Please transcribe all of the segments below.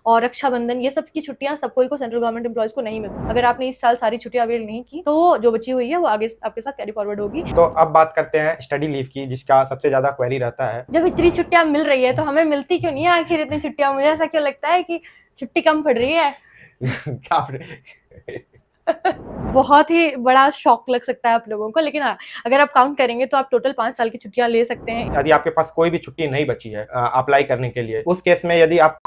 और रक्षाबंधन, ये सब की छुट्टियां सब कोई को सेंट्रल गवर्नमेंट एम्प्लॉयज को नहीं मिलती। अगर आपने इस साल सारी छुट्टियां अवेल नहीं की तो जो बची हुई है वो आगे आपके साथ कैरी फॉरवर्ड होगी। तो अब बात करते हैं स्टडी लीव की, जिसका सबसे ज्यादा क्वेरी रहता है। जब इतनी छुट्टियां मिल रही है तो हमें मिलती क्यों नहीं है आखिर इतनी छुट्टियां? मुझे ऐसा क्यों लगता है कि छुट्टी कम पड़ रही है। क्या बहुत ही बड़ा शॉक लग सकता है आप लोगों को, लेकिन हाँ, अगर आप काउंट करेंगे तो आप टोटल 5 साल की छुट्टियां ले सकते हैं। यदि आपके पास कोई भी छुट्टी नहीं बची है अप्लाई करने के लिए, उस केस में यदि आप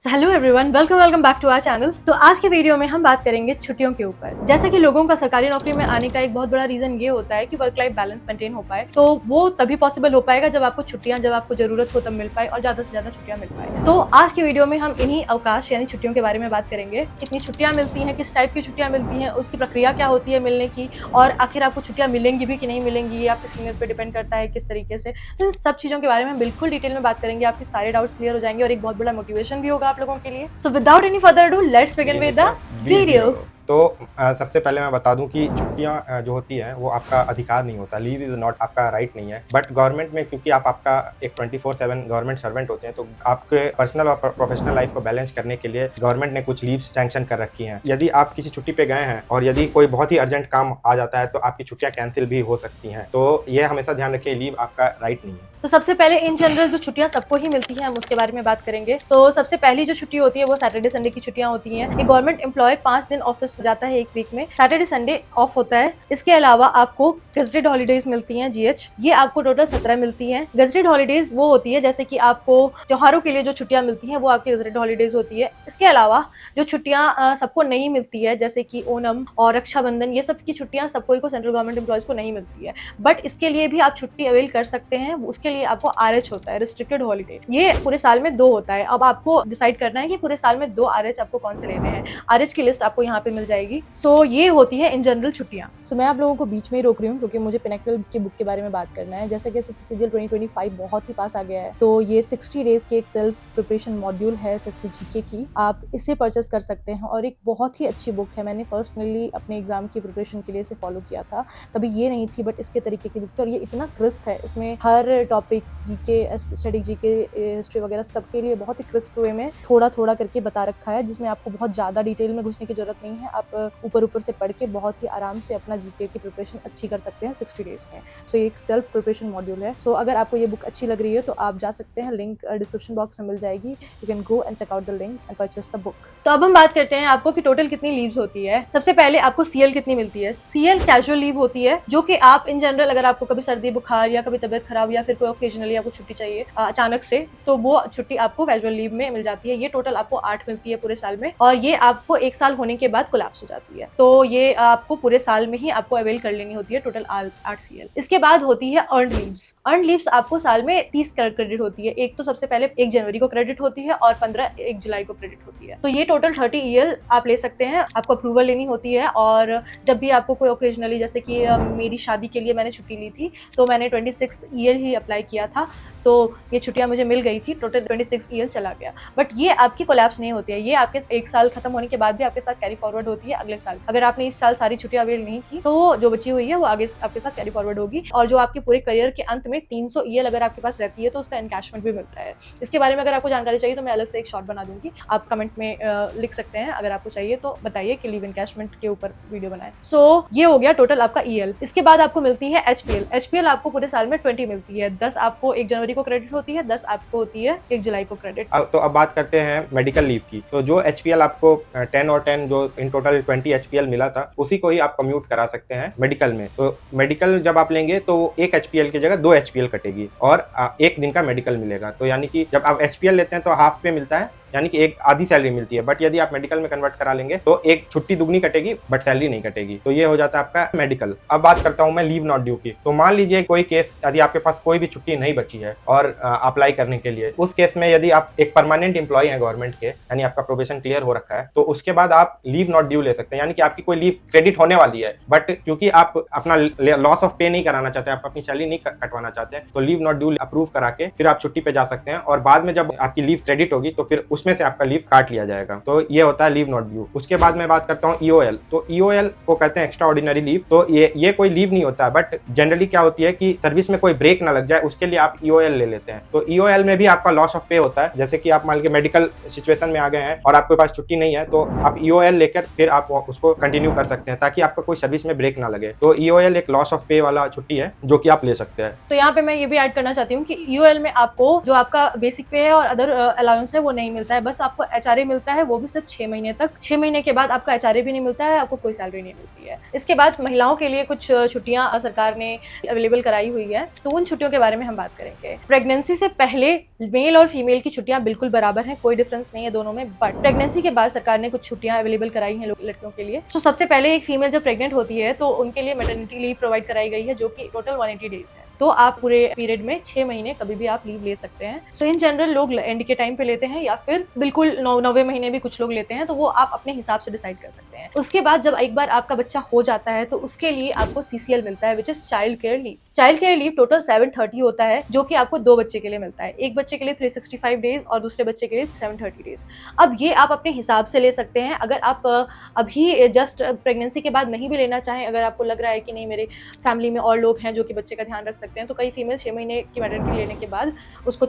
hello everyone, welcome back to our channel. तो आज के वीडियो में हम बात करेंगे छुट्टियों के ऊपर। जैसा कि लोगों का सरकारी नौकरी में आने का एक बहुत बड़ा रीजन ये होता है कि वर्क लाइफ बैलेंस मेंटेन हो पाए, तो वो तभी पॉसिबल हो पाएगा जब आपको छुट्टियां, जब आपको जरूरत हो तब मिल पाए और ज्यादा से ज्यादा छुट्टियां मिल पाए। तो आज की वीडियो में हम इन्हीं अवकाश यानी छुट्टियों के बारे में बात करेंगे। कितनी छुट्टियां मिलती हैं, किस टाइप की छुट्टियां मिलती हैं, उसकी प्रक्रिया क्या होती है मिलने की, और आखिर आपको छुट्टियां मिलेंगी भी कि नहीं मिलेंगी, ये आपके सीनियर पे डिपेंड करता है किस तरीके से। तो इन सब चीजों के बारे में बिल्कुल डिटेल में बात करेंगे, आपके सारे डाउट्स क्लियर हो जाएंगे और एक बहुत बड़ा मोटिवेशन भी होगा आप लोगों के लिए। So without any further ado, let's begin with the video. तो सबसे पहले मैं बता दूं कि छुट्टियां जो होती हैं वो आपका अधिकार नहीं होता। लीव इज नॉट आपका राइट नहीं है। बट गवर्नमेंट में, क्योंकि आप आपका एक 24/7 गवर्नमेंट सर्वेंट होते हैं, तो आपके पर्सनल और प्रोफेशनल लाइफ को बैलेंस करने के लिए गवर्नमेंट ने कुछ लीव सैंक्शन कर रखी हैं। यदि आप किसी छुट्टी पे गए हैं और यदि कोई बहुत ही अर्जेंट काम आ जाता है तो आपकी छुट्टियां कैंसिल भी हो सकती हैं। तो ये हमेशा ध्यान रखिए, लीव आपका राइट नहीं है। तो सबसे पहले इन जनरल जो छुट्टियां सबको ही मिलती हैं हम उसके बारे में बात करेंगे। तो सबसे पहली जो छुट्टी होती है वो सैटरडे संडे की छुट्टियां होती हैं। एक गवर्नमेंट एम्प्लॉय 5 दिन ऑफिस जाता है एक वीक में, सैटरडे संडे ऑफ होता है। इसके अलावा आपको गेजेटेड हॉलीडेज मिलती हैं, जीएच, ये आपको टोटल 17 मिलती हैं। गेजेटेड हॉलीडेज वो होती है जैसे कि आपको त्योहारों के लिए जो छुट्टियां मिलती हैं वो आपकी गेजेटेड हॉलीडेज होती है। इसके अलावा जो छुट्टियां सबको नहीं मिलती है जैसे कि ओणम और रक्षाबंधन, ये सब की छुट्टियां सब कोई को सेंट्रल गवर्नमेंट एम्प्लॉयज को नहीं मिलती है। बट इसके लिए भी आप छुट्टी अवेल कर सकते हैं। उसके लिए आपको आरएच होता है, रिस्ट्रिक्टेड हॉलीडे। ये पूरे साल में 2 होता है। अब आपको डिसाइड करना है कि पूरे साल में 2 आरएच आपको कौन से लेने हैं। आरएच की लिस्ट आपको यहाँ पे मिल जाएगी। सो ये होती है इन जनरल छुट्टियां। सो मैं आप लोगों को बीच में ही रोक रही हूँ क्योंकि मुझे पिनेकल की बुक के बारे में बात करना है। जैसे कि SSC 2025 बहुत ही पास आ गया है, तो ये 60 डेज की एक सेल्फ प्रिपरेशन मॉड्यूल है SSC GK की। आप इसे परचेस कर सकते हैं और एक बहुत ही अच्छी बुक है। मैंने पर्सनली अपने एग्जाम की प्रिपरेशन के लिए इसे फॉलो किया था। तभी ये नहीं थी बट इसके तरीके की बुक थी और ये इतना क्रिस्प है। इसमें हर topic GK, study GK, history वगैरह सबके लिए बहुत ही क्रिस्प वे में थोड़ा थोड़ा करके बता रखा है, जिसमें आपको बहुत ज़्यादा डिटेल में घुसने की जरूरत नहीं है। आप ऊपर से पढ़ के बहुत ही आराम से अपना जीके की प्रिपरेशन अच्छी कर सकते हैं 60 डेज में। सो ये एक सेल्फ प्रिपरेशन मॉड्यूल है। सो अगर आपको ये बुक अच्छी लग रही है तो आप जा सकते हैं, लिंक डिस्क्रिप्शन बॉक्स में मिल जाएगी। You can go and check out the link and purchase the book. तो अब हम बात करते हैं आपको कि टोटल कितनी लीव्स होती है। सबसे पहले आपको सीएल कितनी मिलती है। सीएल कैजुअल लीव होती है, जो कि आप इन जनरल अगर आपको कभी सर्दी बुखार या कभी तबियत खराब या फिर कोई ओकेजनली आपको छुट्टी चाहिए अचानक से, तो वो छुट्टी आपको कैजुअल लीव में मिल जाती है। ये टोटल आपको 8 मिलती है पूरे साल में और ये आपको 1 साल होने के बाद कोलैप्स हो जाती है। तो ये आपको पूरे साल में ही आपको अवेल कर लेनी होती है, टोटल 8 सीएल। इसके बाद होती है अर्न्ड लीव्स। अर्न्ड लीव्स आपको साल में 30 क्रेडिट होती है। एक तो सबसे पहले 1 जनवरी को क्रेडिट होती है और 15 1 जुलाई को क्रेडिट होती है। तो ये टोटल 30 ईएल आप ले सकते हैं। आपको अप्रूवल लेनी होती है और जब भी आपको कोई ओकेजनली, जैसे कि मेरी शादी के लिए मैंने छुट्टी ली थी तो मैंने 26 ईएल ही अप्लाई किया था, तो ये छुट्टियां मुझे मिल गई थी। टोटल 26 ईएल चला गया। बट ये आपकी कोलैप्स नहीं होती है, ये आपके 1 साल खत्म होने के बाद भी आपके साथ कैरी फॉरवर्ड होती है अगले साल। अगर आपने इस साल सारी छुट्टियां अवेल नहीं की तो जो बची हुई है वो आगे आपके साथ कैरी फॉरवर्ड होगी। और जो आपके पूरे करियर के अंत में 300 ईएल अगर आपके पास रहती है तो उसका एनकैशमेंट भी मिलता है। इसके बारे में अगर आपको जानकारी चाहिए तो मैं अलग से एक शॉर्ट बना दूंगी, आप कमेंट में लिख सकते हैं। अगर आपको चाहिए तो बताइए कि लीव एनकैशमेंट के ऊपर वीडियो बनाए। सो ये हो गया टोटल आपका ईएल। इसके बाद आपको मिलती है एचपीएल। एचपीएल आपको पूरे साल में 20 मिलती है। 10 आपको 1 जनवरी को क्रेडिट होती है, 10 आपको होती है 1 जुलाई को क्रेडिट। तो अब बात करते हैं मेडिकल लीव की। तो जो एचपीएल आपको 10 और 10 जो इन टोटल 20 एचपीएल मिला था, उसी को ही आप कम्यूट करा सकते हैं मेडिकल में। तो मेडिकल जब आप लेंगे तो 1 एचपीएल की जगह 2 एचपीएल कटेगी और 1 दिन का मेडिकल मिलेगा। तो यानी कि जब आप एचपीएल लेते हैं तो हाफ पे मिलता है, यानी कि एक आधी सैलरी मिलती है। बट यदि आप मेडिकल में कन्वर्ट करा लेंगे तो एक छुट्टी दुगनी कटेगी बट सैलरी नहीं कटेगी। तो ये हो जाता है आपका मेडिकल। अब बात करता हूं मैं लीव नॉट ड्यू की। तो मान लीजिए कोई केस, यदि आपके पास कोई भी छुट्टी नहीं बची है और अप्लाई करने के लिए, उस केस में यदि आप एक परमानेंट एम्प्लॉय हैं गवर्नमेंट के, यानी आपका प्रोबेशन क्लियर हो रखा है, तो उसके बाद आप लीव नॉट ड्यू ले सकते हैं। यानी कि आपकी कोई लीव क्रेडिट होने वाली है बट क्योंकि आप अपना लॉस ऑफ पे नहीं कराना चाहते, आप अपनी सैलरी नहीं कटवाना चाहते हैं, तो लीव नॉट ड्यू अप्रूव करा के फिर आप छुट्टी पे जा सकते हैं। और बाद में जब आपकी लीव क्रेडिट होगी तो फिर उसमें से आपका लीव काट लिया जाएगा। तो ये होता है लीव नॉट ड्यू। उसके बाद मैं बात करता हूँ ईओएल। तो ईओएल को कहते हैं एक्स्ट्रा ऑर्डिनरी लीव। तो ये कोई लीव नहीं होता, बट जनरली क्या होती है कि सर्विस में कोई ब्रेक ना लग जाए, उसके लिए आप ईओएल ले लेते हैं। तो ईओएल में भी आपका लॉस ऑफ पे होता है। जैसे कि आप मान के मेडिकल सिचुएशन में आ गए हैं और आपके पास छुट्टी नहीं है, तो आप ईओएल लेकर फिर आप उसको कंटिन्यू कर सकते हैं ताकि आपका कोई सर्विस में ब्रेक ना लगे। तो ईओएल एक लॉस ऑफ पे वाला छुट्टी है जो कि आप ले सकते हैं। तो यहाँ पे मैं ये भी ऐड करना चाहती हूँ कि ईओएल में आपको जो आपका बेसिक पे है और अदर अलाउंस है वो नहीं मिलता है, बस आपको एचआरए मिलता है, वो भी सिर्फ 6 महीने तक। 6 महीने के बाद आपका एचआरए भी नहीं मिलता है, आपको कोई सैलरी नहीं मिलती है। इसके बाद महिलाओं के लिए कुछ छुट्टियां सरकार ने अवेलेबल कराई हुई है, तो उन छुट्टियों के बारे में हम बात करेंगे। प्रेगनेंसी से पहले मेल और फीमेल की छुट्टियां बिल्कुल बराबर हैं, कोई डिफरेंस नहीं है दोनों में, बट प्रेगनेंसी के बाद सरकार ने कुछ छुट्टियां अवेलेबल कराई हैं लड़कियों के लिए। तो सबसे पहले एक फीमेल जब प्रेग्नेंट होती है तो उनके लिए मैटरनिटी लीव प्रोवाइड कराई गई है, जो कि टोटल 180 डेज है। तो आप पूरे पीरियड में 6 महीने कभी भी आप लीव ले सकते हैं। सो इन जनरल लोग एंड के टाइम पे लेते हैं या फिर बिल्कुल 9वें महीने भी कुछ लोग लेते हैं, तो वो आप अपने हिसाब से डिसाइड कर सकते हैं। उसके बाद जब एक बार आपका बच्चा हो जाता है तो उसके लिए आपको सीसीएल मिलता है, which is child care leave. Child care leave total 730 होता है, जो कि आपको 2 बच्चे के लिए मिलता है। एक बच्चे के लिए 365 डेज और दूसरे बच्चे के लिए 730 डेज। अब ये आप अपने हिसाब से ले सकते हैं। अगर आप अभी जस्ट प्रेगनेंसी के बाद नहीं भी लेना चाहें, अगर आपको लग रहा है कि नहीं मेरे फैमिली में और लोग हैं जो कि बच्चे का ध्यान रख सकते हैं, तो कई फीमेल 6 महीने की मैटरनिटी लेने के बाद उसको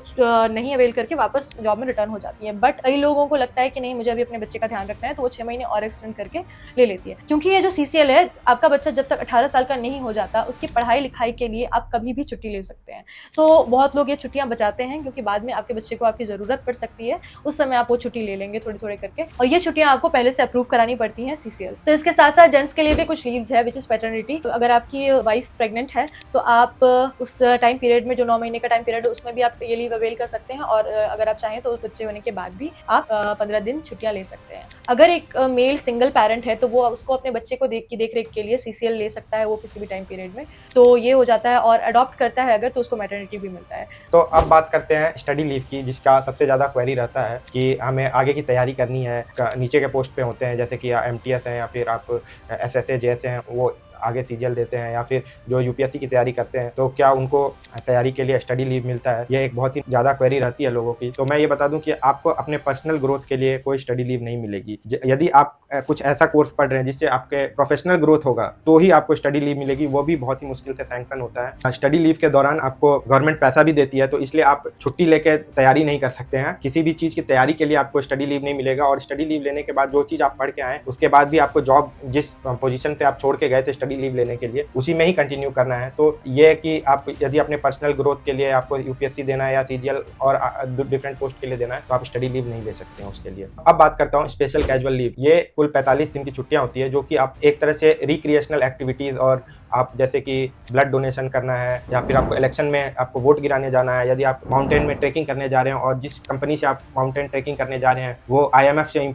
नहीं अवेल करके वापस जॉब में रिटर्न हो जाती है। बट कई लोगों को लगता है कि नहीं मुझे अभी अपने बच्चे का ध्यान रखना है, तो वो 6 महीने और एक्सटेंड करके ले लेती है। क्योंकि ये जो सीसीएल है, आपका बच्चा जब तक 18 साल का नहीं हो जाता, उसकी पढ़ाई लिखाई के लिए आप कभी भी छुट्टी ले सकते हैं। तो बहुत लोग ये छुट्टियां बचाते हैं क्योंकि बाद में आपके बच्चे को आपकी जरूरत पड़ सकती है, उस समय आप वो छुट्टी ले लेंगे थोड़ी थोड़ी करके, और ये छुट्टियां आपको पहले से अप्रूव करानी पड़ती हैं सीसीएल। तो इसके साथ साथ जेंट्स के लिए भी कुछ लीव्स है, विच इज पैटर्निटी। तो अगर आपकी वाइफ प्रेग्नेंट है तो आप उस टाइम पीरियड में, जो 9 महीने का टाइम पीरियड है, उसमें भी आप ये लीव अवेल कर सकते हैं, और अगर आप चाहें तो उस बच्चे होने के बाद भी आप 15 दिन छुट्टियां ले सकते हैं। अगर एक मेल सिंगल पेरेंट है तो वो उसको अपने बच्चे को देख रेख के लिए सीसीएल ले सकता है वो किसी भी टाइम पीरियड में, तो ये हो जाता है। और अडॉप्ट करता है अगर, तो उसको मैटरनिटी भी मिलता है। तो अब बात करते हैं स्टडी लीव की, जिसका सबसे ज़्यादा क्वेरी रहता है कि हमें आगे की तैयारी करनी है। नीचे के पोस्ट पे होते हैं जैसे कि एमटीएस हैं या फिर आप एसएसए जैसे हैं, वो आगे सीजीएल देते हैं, या फिर जो यूपीएससी की तैयारी करते हैं, तो क्या उनको तैयारी के लिए स्टडी लीव मिलता है? ये एक बहुत ही ज़्यादा क्वेरी रहती है लोगों की। तो मैं ये बता दूं कि आपको अपने पर्सनल ग्रोथ के लिए कोई स्टडी लीव नहीं मिलेगी। यदि आप कुछ ऐसा कोर्स पढ़ रहे हैं जिससे आपके प्रोफेशनल ग्रोथ होगा, तो ही आपको स्टडी लीव मिलेगी, वो भी बहुत ही मुश्किल से सैंक्शन होता है। स्टडी लीव के दौरान आपको गवर्नमेंट पैसा भी देती है, तो इसलिए आप छुट्टी लेके तैयारी नहीं कर सकते हैं। किसी भी चीज़ की तैयारी के लिए आपको स्टडी लीव नहीं मिलेगा, और स्टडी लीव लेने के बाद जो चीज़ आप पढ़ के आए, उसके बाद भी आपको जॉब, जिस पोजीशन से आप छोड़ के गए थे स्टडी लीव लेने के लिए, उसी में ही कंटिन्यू करना है। तो ये कि आप यदि अपने पर्सनल ग्रोथ के लिए आपको यूपीएससी देना है या सीजीएल और डिफरेंट पोस्ट के लिए देना है, तो आप स्टडी लीव नहीं ले सकते हैं उसके लिए। अब बात करता हूँ स्पेशल कैजुअल लीव। ये कुल 45 दिन की छुट्टियां होती है, जो कि आप एक तरह से रिक्रिएशनल एक्टिविटीज, और आप जैसे कि ब्लड डोनेशन करना है, या फिर आपको इलेक्शन में आपको वोट गिराने जाना है, यदि आप माउंटेन में ट्रैकिंग करने जा रहे हैं और जिस कंपनी से आप माउंटेन ट्रैकिंग करने जा रहे हैं वो IMF से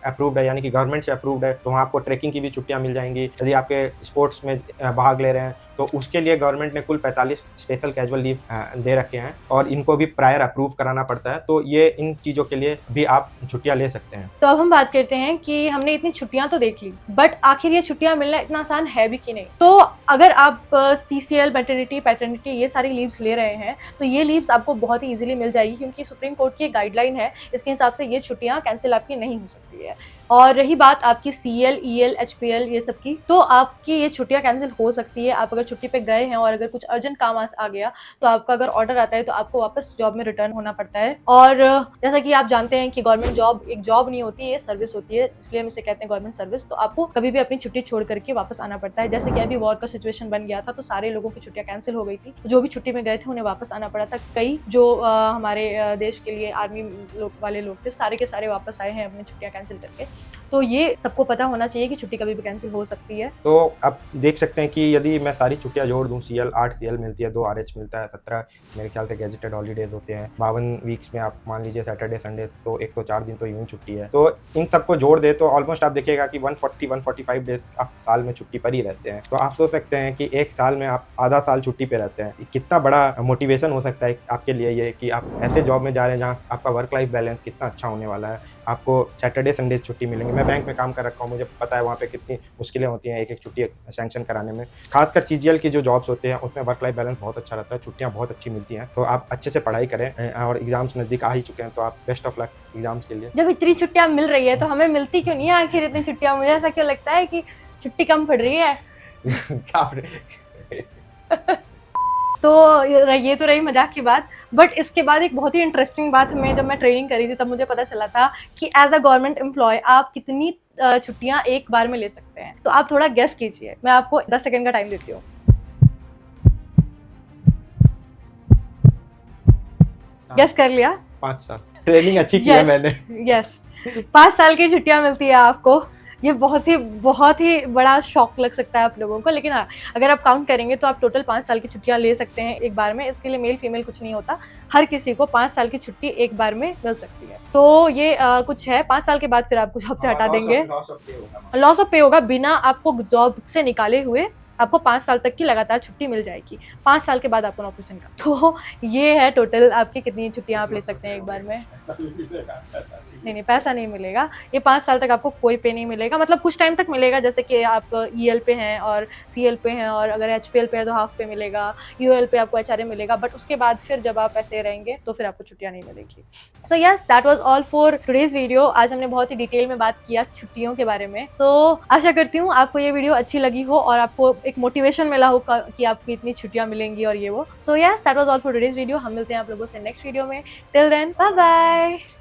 अप्रूव्ड है, यानी कि गवर्नमेंट से अप्रूव्ड है, तो वहाँ आपको ट्रैकिंग की भी छुट्टियां मिल जाएंगी। यदि आपके स्पोर्ट्स में भाग ले रहे हैं तो उसके लिए गवर्नमेंट ने कुल 45 स्पेशल कैजुअल लीव दे रखे हैं, और इनको भी प्रायर अप्रूव कराना पड़ता है। तो ये इन चीज़ों के लिए भी आप छुट्टियां ले सकते हैं। तो अब हम बात करते हैं कि हमने इतनी छुट्टियां तो देख ली, बट आखिर ये छुट्टियां मिलना इतना आसान है भी कि नहीं। तो अगर आप सीसीएल, मैटरनिटी, पैटर्निटी ये सारी लीव्स ले रहे हैं, तो ये लीव्स आपको बहुत ही इजीली मिल जाएगी, क्योंकि सुप्रीम कोर्ट की गाइडलाइन है, इसके हिसाब से ये छुट्टियां कैंसिल आपकी नहीं हो सकती है। और रही बात आपकी सीएल, ईएल, एचपीएल ये सब की, तो आपकी ये छुट्टियां कैंसिल हो सकती है। आप अगर छुट्टी पे गए हैं और अगर कुछ अर्जेंट काम आ गया, तो आपका अगर ऑर्डर आता है तो आपको वापस जॉब में रिटर्न होना पड़ता है। और जैसा कि आप जानते हैं कि गवर्नमेंट जॉब एक जॉब नहीं होती है, ये सर्विस होती है, इसलिए हम इसे कहते हैं गवर्नमेंट सर्विस। तो आपको कभी भी अपनी छुट्टी छोड़ करके वापस आना पड़ता है। जैसे कि अभी वॉर का सिचुएशन बन गया था, तो सारे लोगों की छुट्टियां कैंसिल हो गई थी। जो भी छुट्टी में गए थे उन्हें वापस आना पड़ा था। कई जो हमारे देश के लिए आर्मी वाले लोग थे, सारे के सारे वापस आए हैं अपनी छुट्टियां कैंसिल करके। तो ये सबको पता होना चाहिए कि छुट्टी कभी भी कैंसिल हो सकती है। तो आप देख सकते हैं कि यदि मैं सारी छुट्टियां जोड़ दूं, CL 8 CL मिलती है, 2 RH मिलता है, 17 मेरे ख्याल से गैजेटेड हॉलीडेज होते हैं, 52 वीक्स में आप मान लीजिए सैटरडे संडे, तो 104 दिन तो यूं ही छुट्टी है। तो इन सबको जोड़ दे तो ऑलमोस्ट आप देखिएगा कि 140-145 डेज आप साल में छुट्टी पर ही रहते हैं। तो आप सोच सकते हैं कि एक साल में आप आधा साल छुट्टी पे रहते हैं। कितना बड़ा मोटिवेशन हो सकता है आपके लिए ये कि आप ऐसे जॉब में जा रहे हैं जहाँ आपका वर्क लाइफ बैलेंस कितना अच्छा होने वाला है। आपको सैटरडे संडे छुट्टी मिलेंगी। मैं बैंक में काम कर रखा हूँ, मुझे पता है वहाँ पे कितनी मुश्किलें होती हैं एक एक छुट्टी सैंक्शन कराने में। खासकर CGL सीजीएल की जो जॉब्स होते हैं उसमें वर्क लाइफ बैलेंस बहुत अच्छा रहता है, छुट्टियां बहुत अच्छी मिलती हैं। तो आप अच्छे से पढ़ाई करें और एग्जाम्स नजदीक आ ही चुके हैं, तो आप बेस्ट ऑफ लक एग्जाम्स के लिए। जब इतनी छुट्टियां मिल रही है तो हमें मिलती क्यों नहीं है आखिर इतनी छुट्टियां? मुझे ऐसा क्यों लगता है कि छुट्टी कम पड़ रही है। तो ये तो रही मजाक की बात, बट इसके बाद एक बहुत ही इंटरेस्टिंग बात हमें जब मैं ट्रेनिंग करी थी तब मुझे पता चला था कि एज अ गवर्नमेंट एम्प्लॉय आप कितनी छुट्टियां एक बार में ले सकते हैं। तो आप थोड़ा गेस कीजिए, मैं आपको 10 सेकंड का टाइम देती हूँ। गेस कर लिया? 5 साल ट्रेनिंग अच्छी की है मैंने। यस 5 साल की छुट्टियां मिलती है आपको। ये बहुत ही बड़ा शॉक लग सकता है आप लोगों को, लेकिन हाँ, अगर आप काउंट करेंगे तो आप टोटल 5 साल की छुट्टियां ले सकते हैं एक बार में। इसके लिए मेल फीमेल कुछ नहीं होता, हर किसी को 5 साल की छुट्टी एक बार में मिल सकती है। तो ये कुछ है, 5 साल के बाद फिर आपको जॉब से हटा देंगे, लॉस ऑफ पे होगा, बिना आपको जॉब से निकाले हुए आपको 5 साल तक की लगातार छुट्टी मिल जाएगी। 5 साल के बाद आपको नौकरी से निकाल। तो ये है टोटल आपकी कितनी छुट्टियां आप ले सकते हैं एक बार में। नहीं, पैसा नहीं मिलेगा। ये 5 साल तक आपको कोई पे नहीं मिलेगा, मतलब कुछ टाइम तक मिलेगा, जैसे कि आप ईएल पे हैं और सीएल पे हैं, और अगर एचपीएल पे है तो हाफ पे मिलेगा, यूएल पे आपको एचआरए मिलेगा, बट उसके बाद फिर जब आप ऐसे रहेंगे तो फिर आपको छुट्टियां नहीं मिलेगी। सो yes, that was all for today's video. आज हमने बहुत ही डिटेल में बात किया छुट्टियों के बारे में। सो आशा करती हूँ आपको ये वीडियो अच्छी लगी हो और आपको एक मोटिवेशन मिला हो कि आपको इतनी छुट्टियां मिलेंगी और ये वो। So yes, that was all for today's video. हम मिलते हैं आप लोगों से नेक्स्ट वीडियो में। Till then, bye bye.